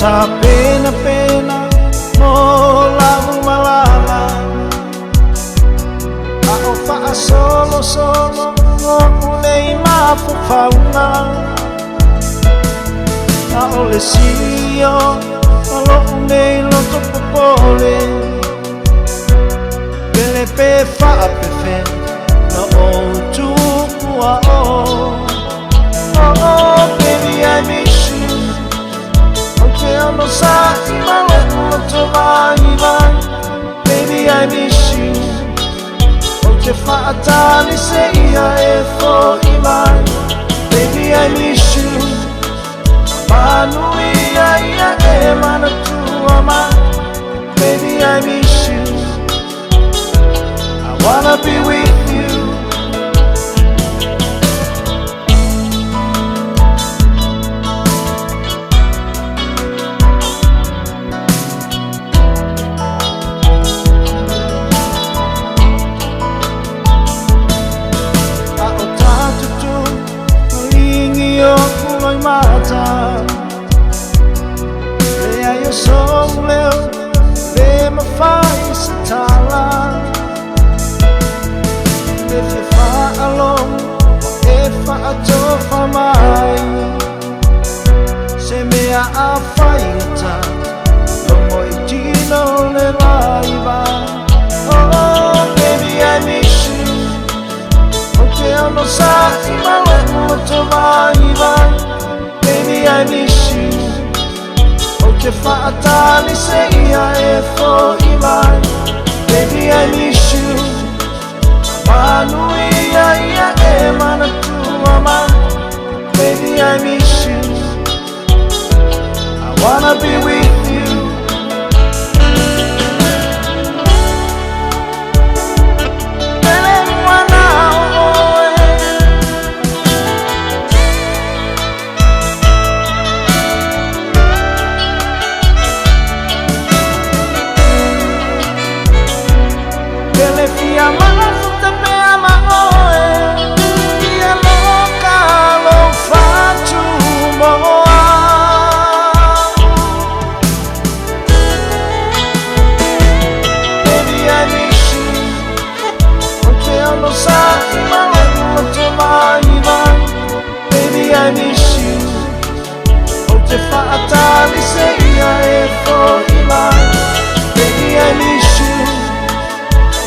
ta pena pena mo lau malala a o fa solo solo o nei mafufauna a o le sio a lo nei lo topopole pele pe fa pe fe no o tu a oh baby I miss you I'm no sai ma lo trovai baby I miss you che fatali sei e fuori mai baby I miss you ma lui ia e mana tua ma baby I miss you I wanna be with you mata le ai o song leo le ma fai satala le fe fa along e fa to fa mai se me a fai ta lo moi tino le laiva oh baby I miss you okay no sai ma lo to mai baby I miss you o che fatali sei e fuori mai baby I miss you ma lui ia e mana tua ma baby I miss you I wanna be with you I miss you o te fatali sei e fuori mai baby I miss you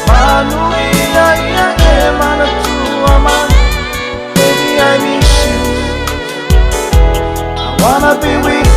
ma lui ia e mana tua ma baby I miss you I wanna be with